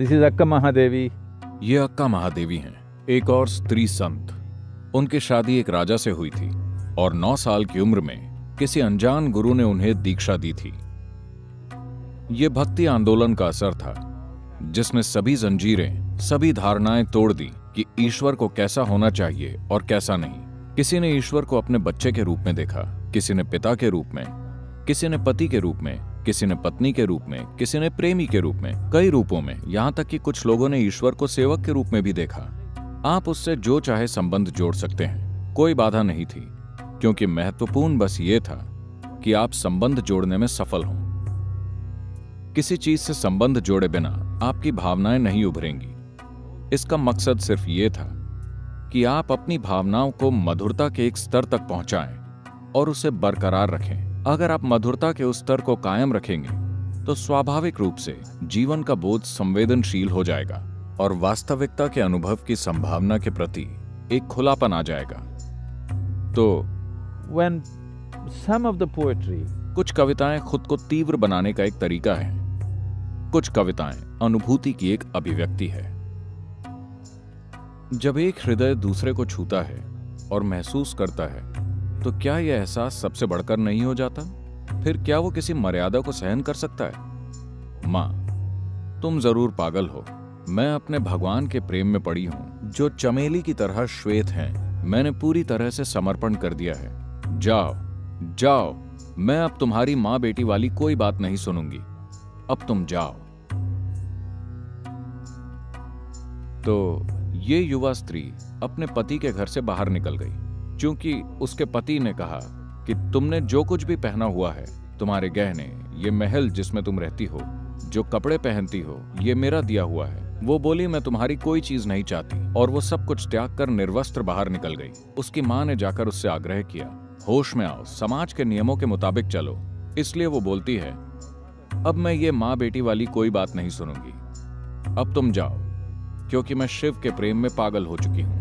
This is Akka Mahadevi. ये अक्का महादेवी हैं, एक और स्त्री संत। उनकी शादी एक राजा से हुई थी और 9 साल की उम्र में किसी अनजान गुरु ने उन्हें दीक्षा दी थी। ये भक्ति आंदोलन का असर था जिसने सभी जंजीरें, सभी धारणाएं तोड़ दी कि ईश्वर को कैसा होना चाहिए और कैसा नहीं। किसी ने ईश्वर को अपने बच्चे के रूप में देखा, किसी ने पिता के रूप में, किसी ने पति के रूप में, किसी ने पत्नी के रूप में, किसी ने प्रेमी के रूप में, कई रूपों में, यहां तक कि कुछ लोगों ने ईश्वर को सेवक के रूप में भी देखा। आप उससे जो चाहे संबंध जोड़ सकते हैं, कोई बाधा नहीं थी, क्योंकि महत्वपूर्ण बस ये था कि आप संबंध जोड़ने में सफल हों। किसी चीज से संबंध जोड़े बिना आपकी भावनाएं नहीं उभरेंगी। इसका मकसद सिर्फ ये था कि आप अपनी भावनाओं को मधुरता के एक स्तर तक पहुंचाएं और उसे बरकरार रखें। अगर आप मधुरता के उस स्तर को कायम रखेंगे तो स्वाभाविक रूप से जीवन का बोझ संवेदनशील हो जाएगा और वास्तविकता के अनुभव की संभावना के प्रति एक खुलापन आ जाएगा। तो When some of the poetry, कुछ कविताएं खुद को तीव्र बनाने का एक तरीका है, कुछ कविताएं अनुभूति की एक अभिव्यक्ति है। जब एक हृदय दूसरे को छूता है और महसूस करता है, तो क्या यह एहसास सबसे बढ़कर नहीं हो जाता? फिर क्या वो किसी मर्यादा को सहन कर सकता है? माँ, तुम जरूर पागल हो। मैं अपने भगवान के प्रेम में पड़ी हूं, जो चमेली की तरह श्वेत हैं। मैंने पूरी तरह से समर्पण कर दिया है। जाओ जाओ, मैं अब तुम्हारी माँ बेटी वाली कोई बात नहीं सुनूंगी। अब तुम जाओ। तो ये युवा स्त्री अपने पति के घर से बाहर निकल गई, क्योंकि उसके पति ने कहा कि तुमने जो कुछ भी पहना हुआ है, तुम्हारे गहने, ये महल जिसमें तुम रहती हो, जो कपड़े पहनती हो, ये मेरा दिया हुआ है। वो बोली, मैं तुम्हारी कोई चीज नहीं चाहती, और वो सब कुछ त्याग कर निर्वस्त्र बाहर निकल गई। उसकी माँ ने जाकर उससे आग्रह किया, होश में आओ, समाज के नियमों के मुताबिक चलो। इसलिए वो बोलती है, अब मैं ये माँ बेटी वाली कोई बात नहीं सुनूंगी। अब तुम जाओ, क्योंकि मैं शिव के प्रेम में पागल हो चुकी हूं।